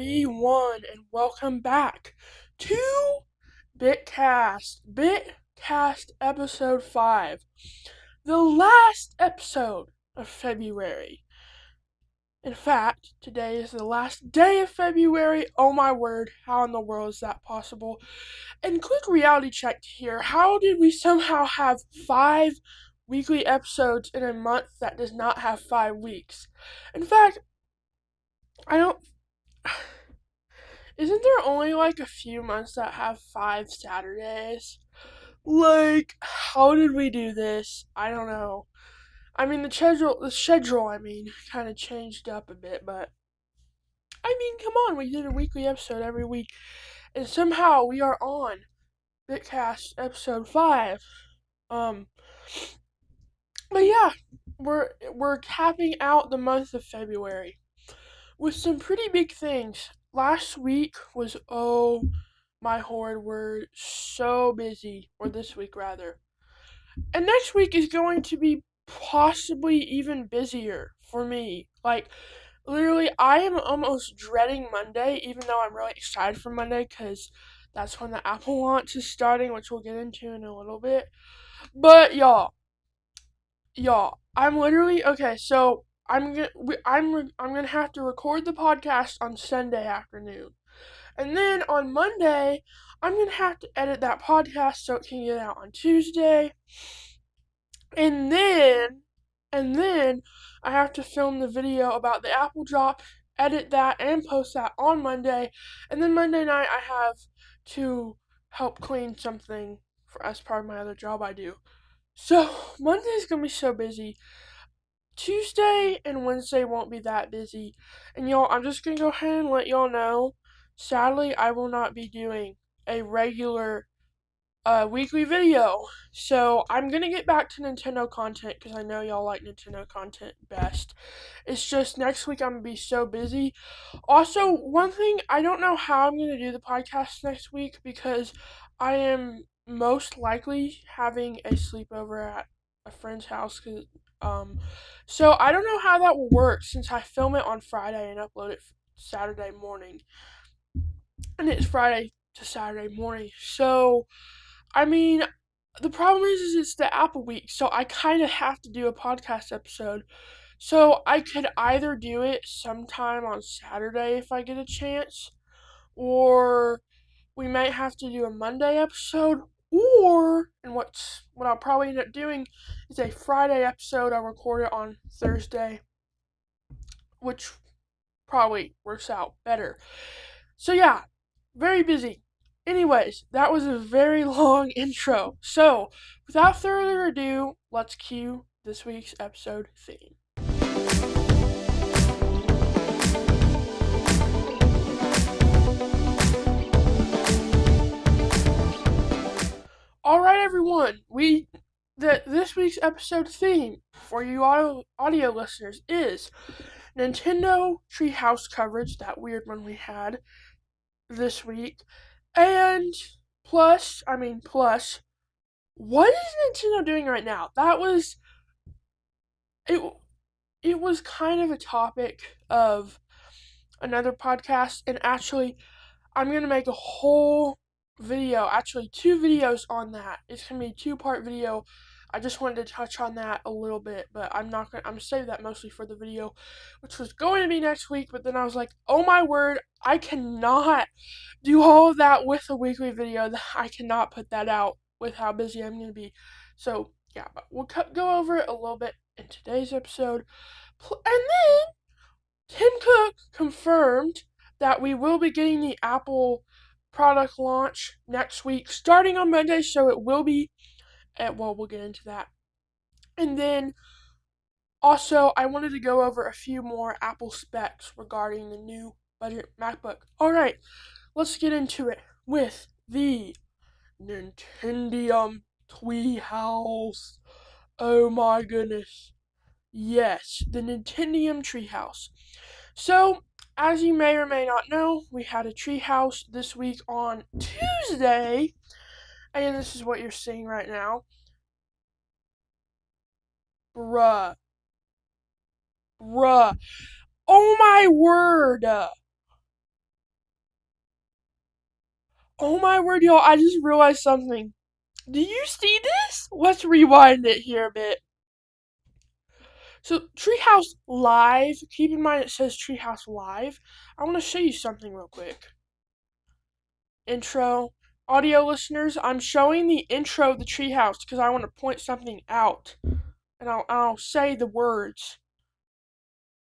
everyone, and welcome back to BitCast. BitCast episode 5, the last episode of February. In fact, today is the last day of February. Oh my word, how in the world is that possible? And quick reality check here. How did we somehow have 5 weekly episodes in a month that does not have 5 weeks? In fact, I don't. Isn't there only like a few months that have 5 Saturdays? Like, how did we do this? I don't know. I mean, the schedule, kind of changed up a bit, but I mean, come on, we did a weekly episode every week, and somehow we are on BitCast episode 5. Um, but yeah, we're capping out the month of February with some pretty big things. Last week was, oh my horrid word, so busy, or this week rather. And next week is going to be possibly even busier for me. Like, literally, I am almost dreading Monday, even though I'm really excited for Monday because that's when the Apple launch is starting, which we'll get into in a little bit. But y'all, I'm literally okay. So I'm gonna have to record the podcast on Sunday afternoon. And then on Monday, I'm going to have to edit that podcast so it can get out on Tuesday. And then I have to film the video about the Apple drop, edit that and post that on Monday. And then Monday night I have to help clean something as part of my other job I do. So Monday's going to be so busy. Tuesday and Wednesday won't be that busy. And y'all, I'm just going to go ahead and let y'all know. Sadly, I will not be doing a regular weekly video. So I'm going to get back to Nintendo content because I know y'all like Nintendo content best. It's just next week I'm going to be so busy. Also, one thing, I don't know how I'm going to do the podcast next week because I am most likely having a sleepover at a friend's house so I don't know how that will work since I film it on Friday and upload it Saturday morning. And it's Friday to Saturday morning. So, I mean, the problem is it's the Apple week, so I kind of have to do a podcast episode. So, I could either do it sometime on Saturday if I get a chance, or we might have to do a Monday episode, or, and what I'll probably end up doing is a Friday episode. I'll record it on Thursday, which probably works out better. So yeah, very busy. Anyways, that was a very long intro. So, without further ado, let's cue this week's episode theme. Alright everyone, this week's episode theme for you audio listeners is Nintendo Treehouse coverage, that weird one we had this week, and plus, what is Nintendo doing right now? It. It was kind of a topic of another podcast, and actually, I'm gonna make a whole video, actually 2 videos on that. It's gonna be a 2-part video. I just wanted to touch on that a little bit, but I'm gonna save that mostly for the video, which was going to be next week, but then I was like, oh my word, I cannot do all of that with a weekly video. I cannot put that out with how busy I'm gonna be. So, yeah, but we'll go over it a little bit in today's episode. And then, Tim Cook confirmed that we will be getting the Apple product launch next week, starting on Monday, so it will be we'll get into that. And then, also, I wanted to go over a few more Apple specs regarding the new budget MacBook. Alright, let's get into it with the Nintendo Treehouse. Oh my goodness. Yes, the Nintendo Treehouse. So, as you may or may not know, we had a treehouse this week on Tuesday, and this is what you're seeing right now. Bruh. Oh my word! Oh my word, y'all, I just realized something. Do you see this? Let's rewind it here a bit. So, Treehouse Live, keep in mind it says Treehouse Live. I want to show you something real quick. Intro. Audio listeners, I'm showing the intro of the Treehouse because I want to point something out. And I'll say the words.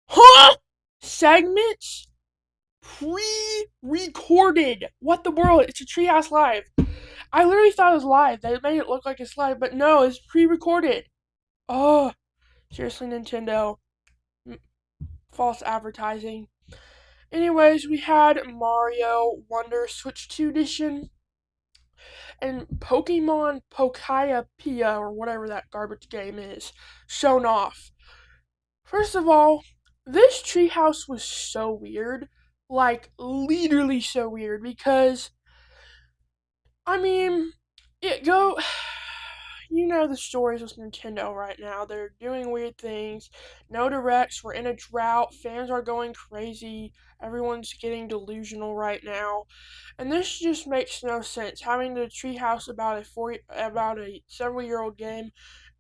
Huh? Segments pre-recorded. What the world? It's a Treehouse Live. I literally thought it was live. They made it look like it's live, but no, it's pre-recorded. Oh, seriously, Nintendo. False advertising. Anyways, we had Mario Wonder Switch 2 Edition and Pokemon Pokaya Pia, or whatever that garbage game is, shown off. First of all, this treehouse was so weird. Like, literally so weird, because, I mean, it go. You know the stories with Nintendo right now. They're doing weird things. No directs. We're in a drought. Fans are going crazy. Everyone's getting delusional right now, and this just makes no sense. Having the treehouse about a several-year-old game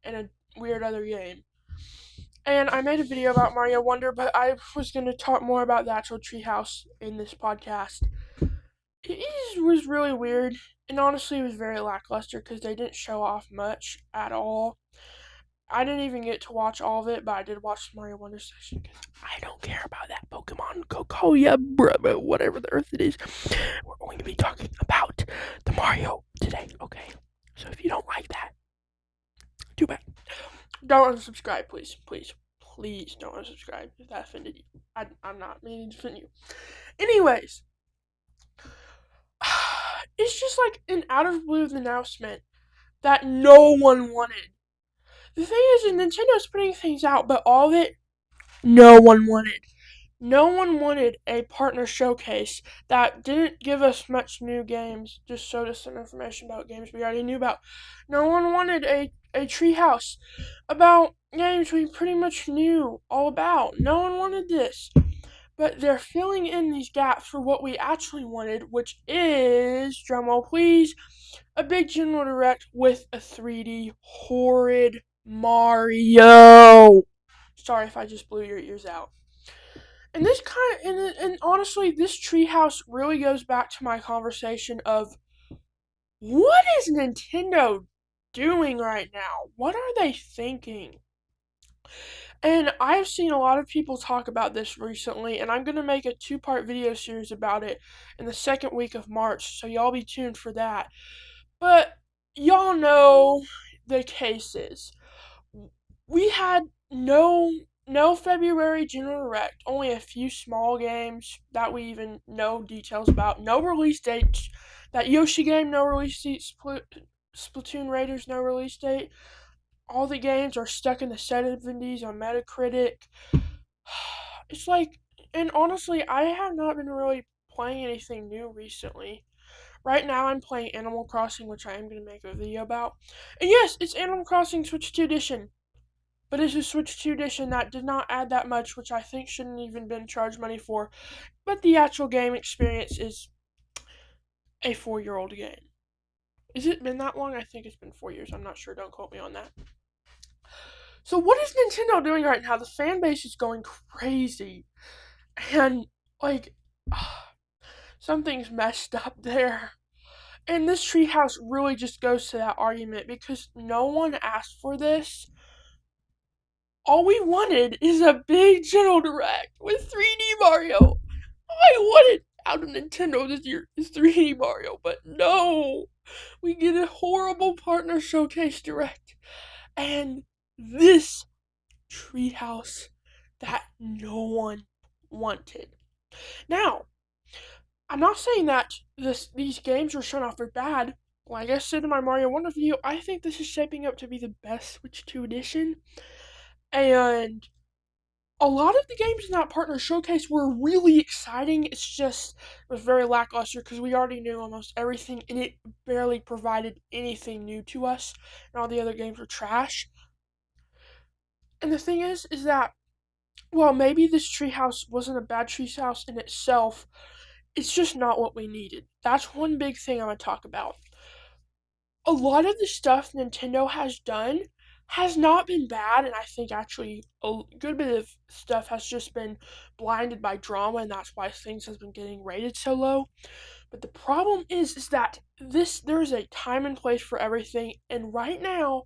and a weird other game. And I made a video about Mario Wonder, but I was going to talk more about the actual treehouse in this podcast. It was really weird, and honestly, it was very lackluster because they didn't show off much at all. I didn't even get to watch all of it, but I did watch the Mario Wonder section because I don't care about that Pokemon Kokoya, whatever the earth it is. We're going to be talking about the Mario today, okay? So if you don't like that, too bad. Don't unsubscribe, please. Please don't unsubscribe if that offended you. I'm not meaning to offend you. Anyways, it's just like an out of blue announcement that no one wanted. The thing is, Nintendo's putting things out, but all of it, no one wanted. No one wanted a partner showcase that didn't give us much new games, just showed us some information about games we already knew about. No one wanted a treehouse about games we pretty much knew all about. No one wanted this. But they're filling in these gaps for what we actually wanted, which is, drumroll please, a big general direct with a 3D horrid Mario. Sorry if I just blew your ears out. And this and honestly, this treehouse really goes back to my conversation of what is Nintendo doing right now? What are they thinking? And I've seen a lot of people talk about this recently, and I'm going to make a 2-part video series about it in the second week of March, so y'all be tuned for that. But y'all know the cases. We had no February General Direct, only a few small games that we even know details about. No release dates. That Yoshi game, no release date. Splatoon Raiders, no release date. All the games are stuck in the 70s on Metacritic. It's like, and honestly, I have not been really playing anything new recently. Right now, I'm playing Animal Crossing, which I am going to make a video about. And yes, it's Animal Crossing Switch 2 Edition. But it's a Switch 2 Edition that did not add that much, which I think shouldn't even been charged money for. But the actual game experience is a 4-year-old game. Has it been that long? I think it's been 4 years. I'm not sure. Don't quote me on that. So what is Nintendo doing right now? The fan base is going crazy. And, like, something's messed up there. And this treehouse really just goes to that argument because no one asked for this. All we wanted is a big General Direct with 3D Mario. All I wanted out of Nintendo this year is 3D Mario, but no. We get a horrible partner showcase direct. And this treehouse that no one wanted. Now, I'm not saying that these games were shown off are bad. Like I said in my Mario Wonder video, I think this is shaping up to be the best Switch 2 edition. And a lot of the games in that partner showcase were really exciting. It was very lackluster because we already knew almost everything, and it barely provided anything new to us. And all the other games were trash. And the thing is that, well, maybe this treehouse wasn't a bad treehouse in itself. it's just not what we needed. That's one big thing I'm going to talk about. A lot of the stuff Nintendo has done has not been bad, and I think actually a good bit of stuff has just been blinded by drama, and that's why things have been getting rated so low. But the problem is that there is a time and place for everything, and right now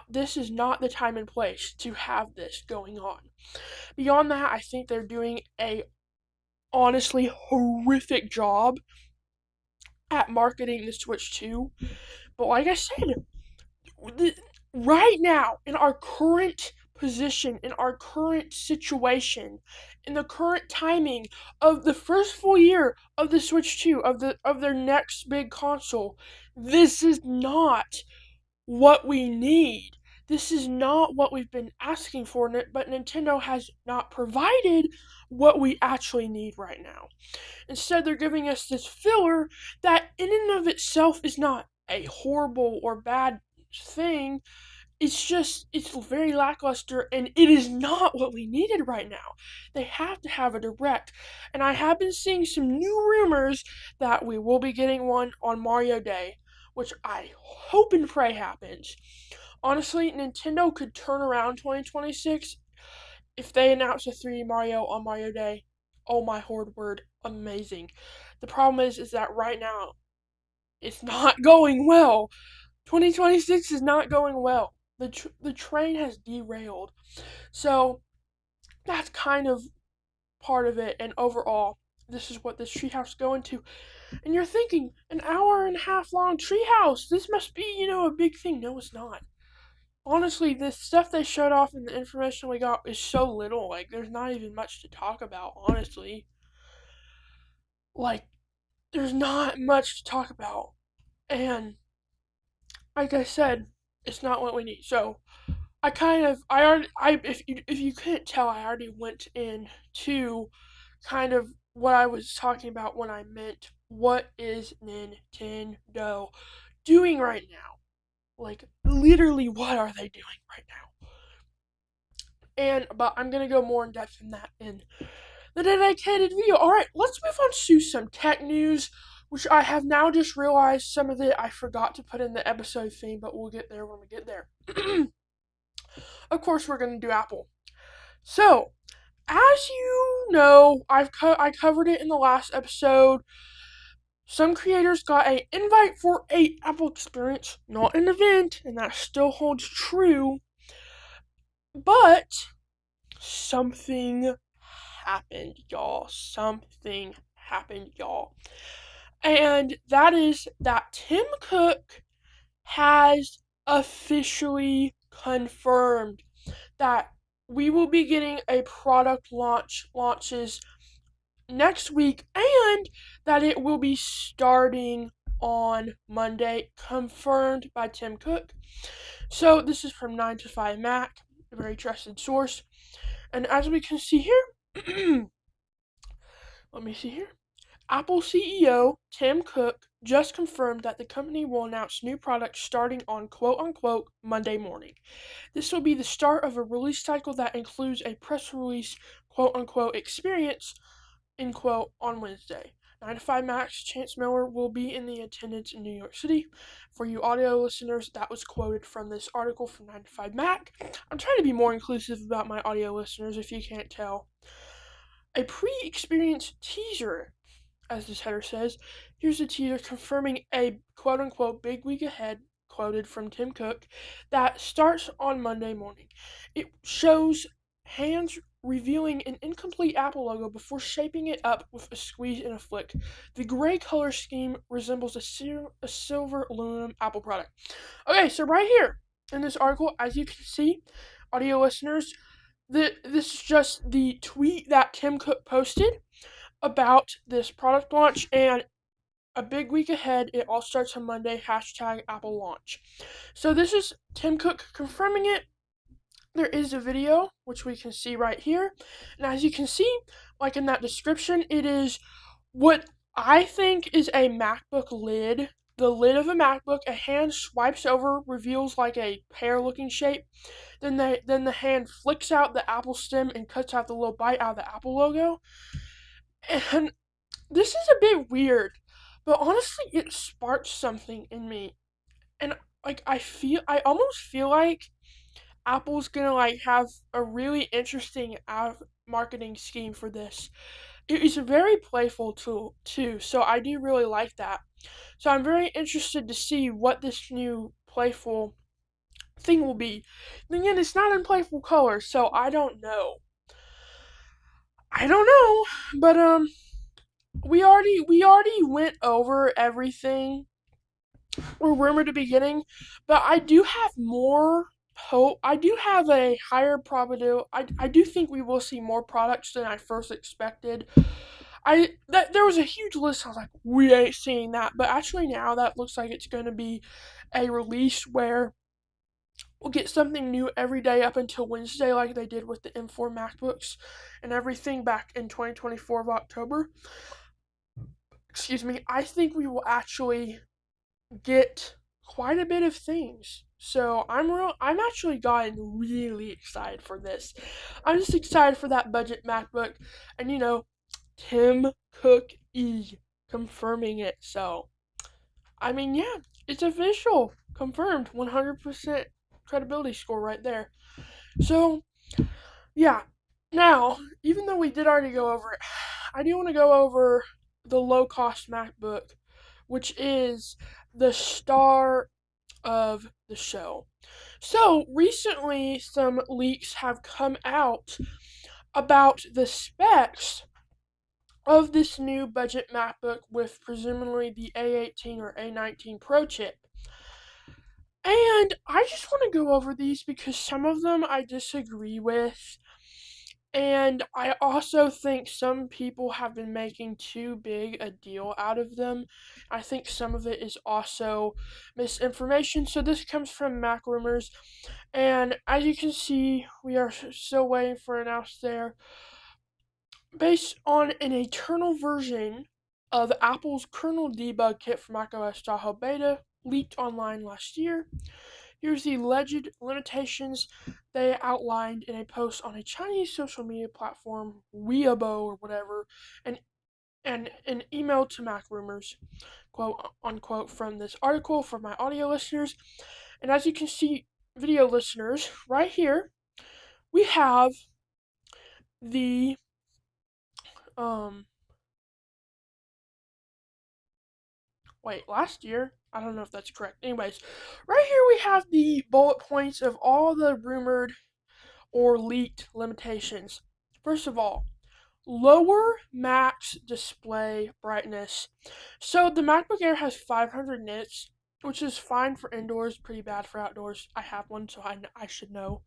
this is not the time and place to have this going on. Beyond that, I think they're doing a honestly horrific job at marketing the Switch 2. But like I said, right now, in our current position, in our current situation, in the current timing of the first full year of the Switch 2, of their next big console, this is not what we need. This is not what we've been asking for, but Nintendo has not provided what we actually need right now. Instead, they're giving us this filler that, in and of itself, is not a horrible or bad thing. It's very lackluster, and it is not what we needed right now. They have to have a direct, and I have been seeing some new rumors that we will be getting one on Mario Day, which I hope and pray happens. Honestly, Nintendo could turn around 2026 if they announce a 3D Mario on Mario Day. Oh my horde word, amazing. The problem is that right now, it's not going well. 2026 is not going well. The train has derailed. So, that's kind of part of it, and overall, this is what this treehouse is going to. And you're thinking, an hour and a half long treehouse, this must be, a big thing. No, it's not. Honestly, the stuff they showed off and the information we got is so little. Like, there's not even much to talk about, honestly. Like, there's not much to talk about. And, like I said, it's not what we need. So, if you couldn't tell, I already went into kind of what I was talking about when I meant what is Nintendo doing right now? Like, literally, what are they doing right now? But I'm gonna go more in depth in that in the dedicated video. Alright, let's move on to some tech news, which I have now just realized some of it I forgot to put in the episode theme, but we'll get there when we get there. Of course, we're gonna do Apple. So, as you know, I covered it in the last episode. Some creators got an invite for a Apple experience, not an event, and that still holds true. But something happened, y'all. Something happened, y'all. And that is that Tim Cook has officially confirmed that we will be getting a product launches next week, and that it will be starting on Monday, confirmed by Tim Cook. So this is from 9 to 5 Mac, a very trusted source. And as we can see here, let me see here. Apple CEO Tim Cook just confirmed that the company will announce new products starting on quote-unquote Monday morning. This will be the start of a release cycle that includes a press release quote-unquote experience in quote on Wednesday. 9 to 5 Max, Chance Miller will be in the attendance in New York City. For you audio listeners, that was quoted from this article from 9 to 5 Mac. I'm trying to be more inclusive about my audio listeners if you can't tell. A pre-experience teaser, as this header says. Here's a teaser confirming a quote-unquote big week ahead, quoted from Tim Cook, that starts on Monday morning. It shows hands revealing an incomplete Apple logo before shaping it up with a squeeze and a flick. The gray color scheme resembles a silver aluminum Apple product. Okay, so right here in this article, as you can see, audio listeners, this is just the tweet that Tim Cook posted about this product launch, and a big week ahead. It all starts on Monday, #Apple launch. So this is Tim Cook confirming it. There is a video, which we can see right here. And as you can see, like in that description, it is what I think is a MacBook lid. The lid of a MacBook, a hand swipes over, reveals like a pear-looking shape. Then the hand flicks out the Apple stem and cuts out the little bite out of the Apple logo. And this is a bit weird, but honestly, it sparked something in me, and like I almost feel like Apple's gonna like have a really interesting marketing scheme for this. It is very playful too, so I do really like that. So I'm very interested to see what this new playful thing will be. And again, it's not in playful colors, so I don't know. I don't know, but we already went over everything were rumored to be getting, but I do have more hope. I do have a higher probability. I do think we will see more products than I first expected. There was a huge list. I was like, we ain't seeing that, but actually now that looks like it's going to be a release where we'll get something new every day up until Wednesday, like they did with the M4 MacBooks and everything back in 2024 of October. Excuse me. I think we will actually get quite a bit of things. So I'm actually gotten really excited for this. I'm just excited for that budget MacBook and Tim Cook confirming it. So I mean yeah, it's official. Confirmed 100% credibility score right there. So yeah. Now, even though we did already go over it, I do want to go over the low cost MacBook, which is the star of the show. So, recently, some leaks have come out about the specs of this new budget MacBook with presumably the A18 or A19 Pro chip. And I just want to go over these because some of them I disagree with. And I also think some people have been making too big a deal out of them. I think some of it is also misinformation. So this comes from Mac Rumors. And as you can see, we are still waiting for an announce there. Based on an eternal version of Apple's kernel debug kit for macOS Tahoe Beta, leaked online last year. Here's the alleged limitations they outlined in a post on a Chinese social media platform, Weibo or whatever, and an email to Mac Rumors, quote unquote, from this article for my audio listeners. And as you can see, video listeners, right here, we have the um last year. I don't know if that's correct. Anyways, right here we have the bullet points of all the rumored or leaked limitations. First of all, lower max display brightness. So the MacBook Air has 500 nits, which is fine for indoors, pretty bad for outdoors. I have one, so I should know.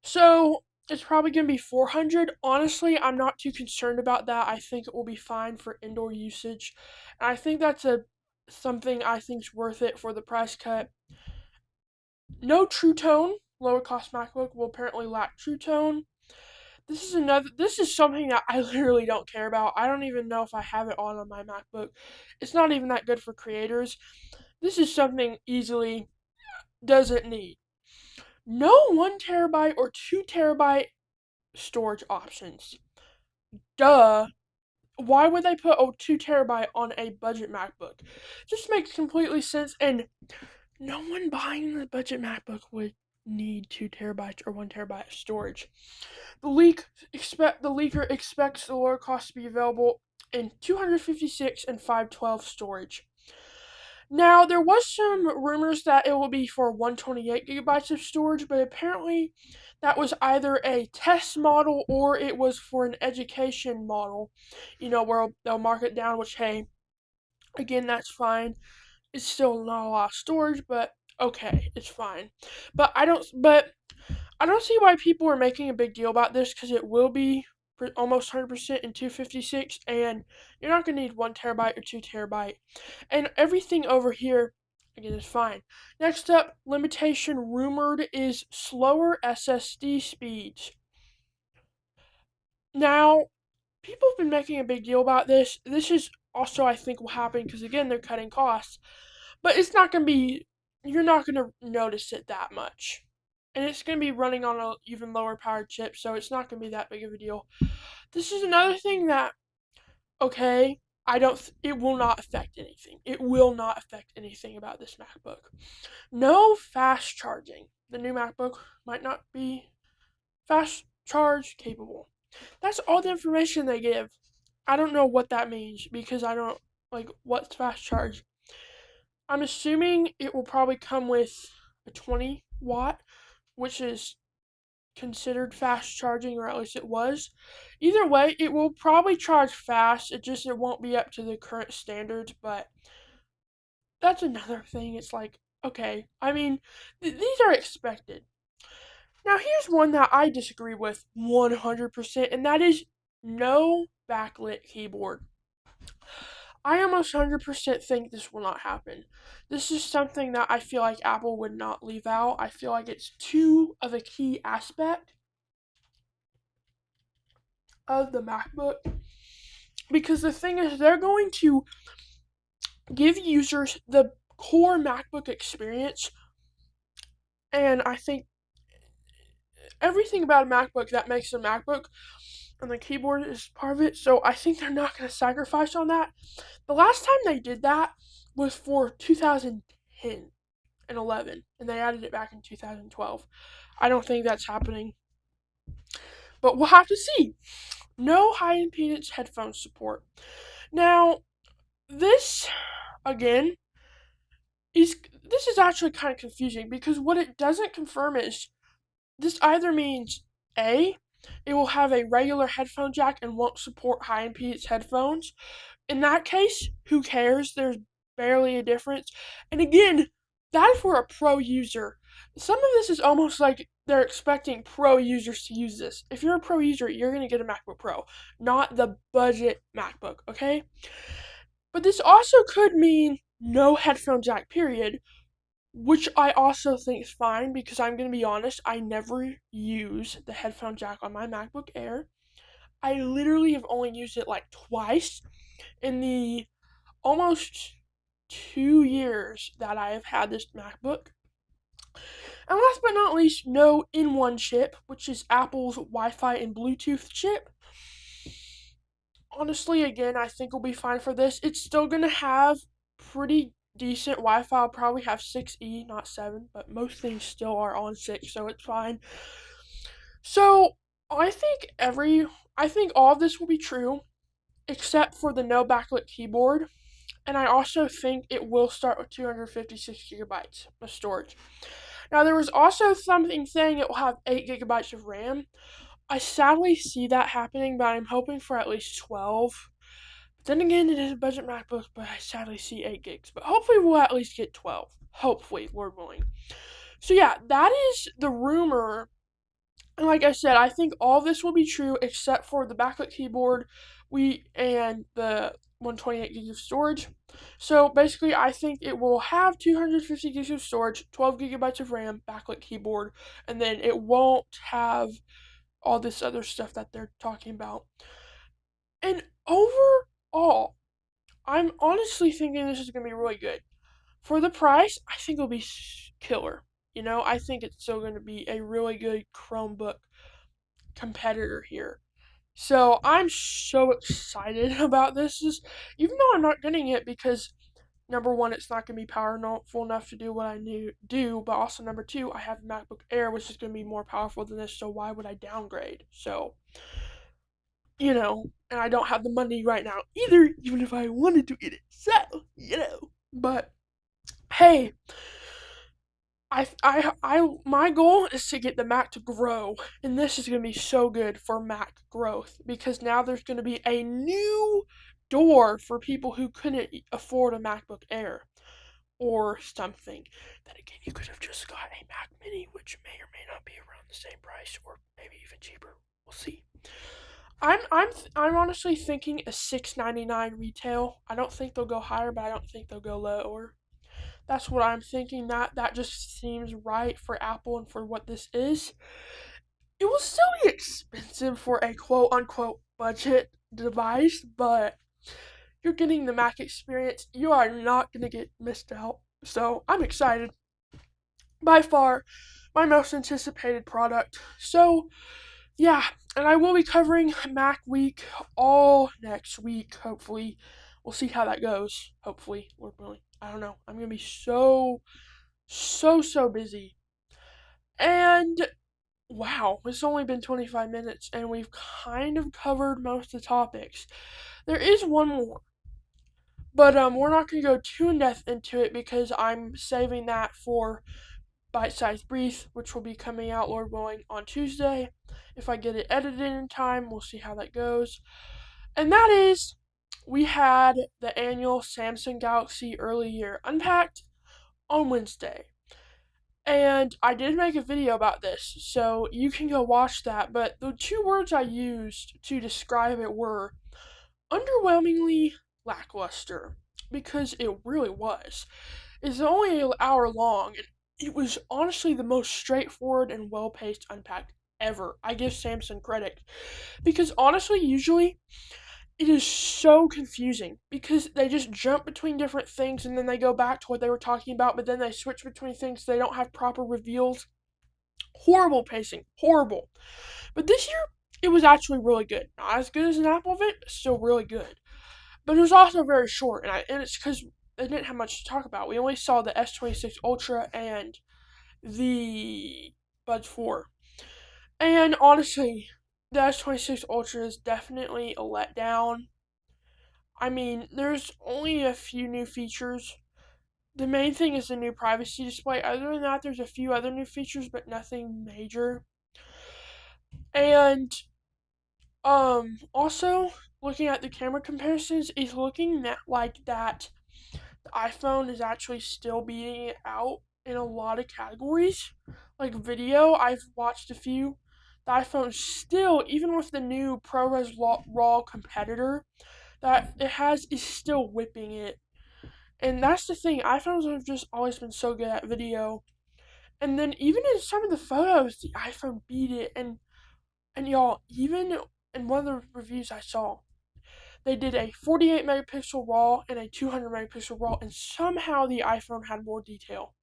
So it's probably going to be 400. Honestly, I'm not too concerned about that. I think it will be fine for indoor usage. And I think that's something I think is worth it for the price cut. No True Tone. Lower cost MacBook will apparently lack True Tone. This is something that I literally don't care about. I don't even know if I have it on my MacBook. It's not even that good for creators. This is something easily doesn't need. No 1 terabyte or 2 terabyte storage options. Duh. Why would they put a 2 terabyte on a budget MacBook? Just makes completely sense, and no one buying the budget MacBook would need 2 terabytes or 1 terabyte of storage. The leaker expects the lower cost to be available in 256 and 512 storage. Now, there was some rumors that it will be for 128 gigabytes of storage, but apparently that was either a test model or it was for an education model, where they'll mark it down, which, hey, again, that's fine. It's still not a lot of storage, but okay, it's fine. But I don't see why people are making a big deal about this because it will be almost 100% in 256, and you're not going to need 1 terabyte or 2 terabyte. And everything over here, again, is fine. Next up, limitation rumored is slower SSD speeds. Now, people have been making a big deal about this. This is also, I think, will happen because, again, they're cutting costs. But it's not going to be, you're not going to notice it that much. And it's going to be running on an even lower powered chip, so it's not going to be that big of a deal. This is another thing that, okay, it will not affect anything. It will not affect anything about this MacBook. No fast charging. The new MacBook might not be fast charge capable. That's all the information they give. I don't know what that means because I don't like what's fast charge. I'm assuming it will probably come with a 20 watt, which is considered fast charging, or at least it was. Either way, it will probably charge fast. It won't be up to the current standards, but that's another thing. It's like, okay, I mean, these are expected. Now, here's one that I disagree with 100%, and that is no backlit keyboard. I almost 100% think this will not happen. This is something that I feel like Apple would not leave out. I feel like it's too of a key aspect of the MacBook. Because the thing is, they're going to give users the core MacBook experience, and I think everything about a MacBook that makes a MacBook, and the keyboard is part of it, so I think they're not going to sacrifice on that. The last time they did that was for 2010 and 11, and they added it back in 2012. I don't think that's happening, but we'll have to see. No high impedance headphone support. Now, this, again, this is actually kind of confusing because what it doesn't confirm is this either means A, it will have a regular headphone jack and won't support high impedance headphones. In that case, who cares? There's barely a difference. And again, that is for a pro user. Some of this is almost like they're expecting pro users to use this. If you're a pro user, you're going to get a MacBook Pro, not the budget MacBook, okay? But this also could mean no headphone jack, period, which I also think is fine because I'm going to be honest, I never use the headphone jack on my MacBook Air. I literally have only used it like twice in the almost 2 years that I have had this MacBook. And last but not least, no in-one chip, which is Apple's Wi-Fi and Bluetooth chip. Honestly, again, I think we'll be fine for this. It's still going to have pretty decent Wi-Fi. I'll probably have 6E, not 7, but most things still are on 6, so it's fine. So, I think all of this will be true, except for the no backlit keyboard. And I also think it will start with 256 gigabytes of storage. Now, there was also something saying it will have 8 gigabytes of RAM. I sadly see that happening, but I'm hoping for at least 12. Then again, it is a budget MacBook, but I sadly see 8 gigs. But hopefully we'll at least get 12. Hopefully, Lord willing. So yeah, that is the rumor. And like I said, I think all of this will be true except for the backlit keyboard and the 128 gigs of storage. So basically, I think it will have 250 gigs of storage, 12 gigabytes of RAM, backlit keyboard, and then it won't have all this other stuff that they're talking about. And overall, I'm honestly thinking this is going to be really good. For the price, I think it'll be killer. I think it's still going to be a really good Chromebook competitor here. So I'm so excited about this, even though I'm not getting it because number one, it's not going to be powerful enough to do what I do, but also number two, I have a MacBook Air, which is going to be more powerful than this, so why would I downgrade? So, and I don't have the money right now either, even if I wanted to get it. So, but hey, my goal is to get the Mac to grow, and this is going to be so good for Mac growth because now there's going to be a new door for people who couldn't afford a MacBook Air or something. Then again, you could have just got a Mac Mini, which may or may not be around the same price, or maybe even cheaper. We'll see. I'm honestly thinking a $6.99 retail. I don't think they'll go higher, but I don't think they'll go lower. That's what I'm thinking. That just seems right for Apple and for what this is. It will still be expensive for a quote unquote budget device, but you're getting the Mac experience. You are not going to get missed out. So I'm excited. By far, my most anticipated product. So, yeah, and I will be covering Mac Week all next week, hopefully. we'll see how that goes. Hopefully, Lord willing. I don't know. I'm gonna be so busy. And wow, it's only been 25 minutes, and we've kind of covered most of the topics. There is one more, but we're not gonna go too in depth into it because I'm saving that for bite-sized brief, which will be coming out, Lord willing, on Tuesday. If I get it edited in time, we'll see how that goes. And that is, we had the annual Samsung Galaxy Early Year Unpacked on Wednesday. And I did make a video about this, so you can go watch that. But the two words I used to describe it were underwhelmingly lackluster, because it really was. It's only an hour long, and it was honestly the most straightforward and well-paced Unpacked ever. I give Samsung credit, because honestly, usually it is so confusing because they just jump between different things and then they go back to what they were talking about, but then they switch between things. They don't have proper reveals. Horrible pacing. Horrible. But this year, it was actually really good. Not as good as an Apple event, but still really good. But it was also very short, and it's because they didn't have much to talk about. We only saw the S26 Ultra and the Buds 4. And honestly, the S26 Ultra is definitely a letdown. I mean, there's only a few new features. The main thing is the new privacy display. Other than that, there's a few other new features, but nothing major. And also looking at the camera comparisons, it's looking like that the iPhone is actually still beating it out in a lot of categories. Like video, I've watched a few. The iPhone still, even with the new ProRes RAW competitor that it has, is still whipping it. And that's the thing, iPhones have just always been so good at video. And then even in some of the photos, the iPhone beat it. And y'all, even in one of the reviews I saw, they did a 48 megapixel RAW and a 200 megapixel RAW, and somehow the iPhone had more detail.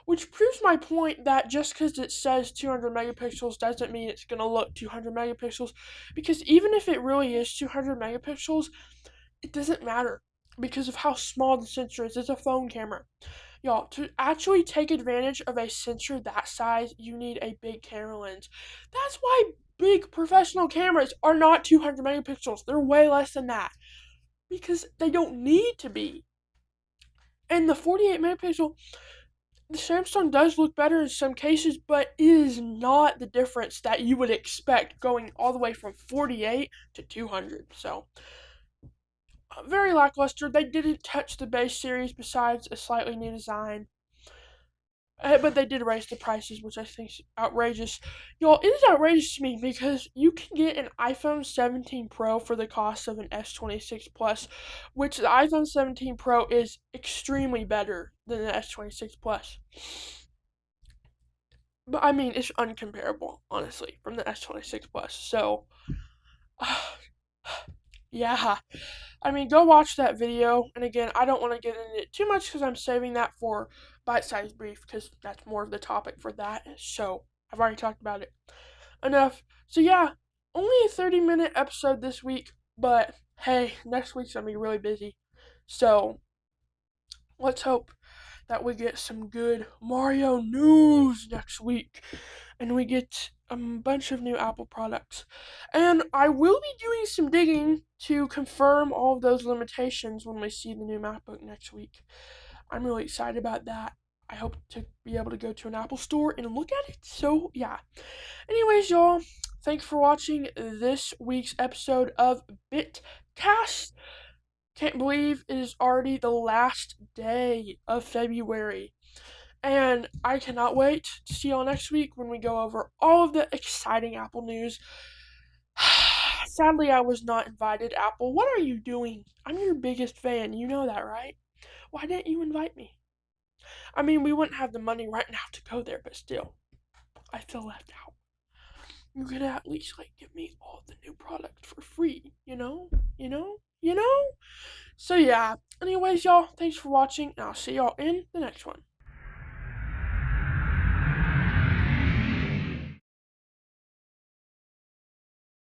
Which proves my point that just because it says 200 megapixels doesn't mean it's going to look 200 megapixels. Because even if it really is 200 megapixels, it doesn't matter because of how small the sensor is. It's a phone camera. Y'all, to actually take advantage of a sensor that size, you need a big camera lens. That's why big professional cameras are not 200 megapixels. They're way less than that. Because they don't need to be. And the 48 megapixel, the Samsung does look better in some cases, but it is not the difference that you would expect going all the way from 48 to 200. So, very lackluster. They didn't touch the base series besides a slightly new design. But they did raise the prices, which I think is outrageous. Y'all, it is outrageous to me because you can get an iPhone 17 Pro for the cost of an S26 Plus, which the iPhone 17 Pro is extremely better than the S26 Plus. But I mean, it's uncomparable, honestly, from the S26 Plus. So, yeah. I mean, go watch that video. And again, I don't want to get into it too much because I'm saving that for bite-sized brief because that's more of the topic for that. So, I've already talked about it enough. So, yeah, only a 30-minute episode this week. But, hey, next week's going to be really busy. So, let's hope that we get some good Mario news next week. And we get a bunch of new Apple products. And I will be doing some digging to confirm all of those limitations when we see the new MacBook next week. I'm really excited about that. I hope to be able to go to an Apple store and look at it. So, yeah. Anyways, y'all, thanks for watching this week's episode of BitCast. Can't believe it is already the last day of February. And I cannot wait to see y'all next week when we go over all of the exciting Apple news. Sadly, I was not invited, Apple. What are you doing? I'm your biggest fan. You know that, right? Why didn't you invite me? I mean, we wouldn't have the money right now to go there, but still, I feel left out. You could at least, give me all the new products for free, you know? So, yeah. Anyways, y'all, thanks for watching, and I'll see y'all in the next one.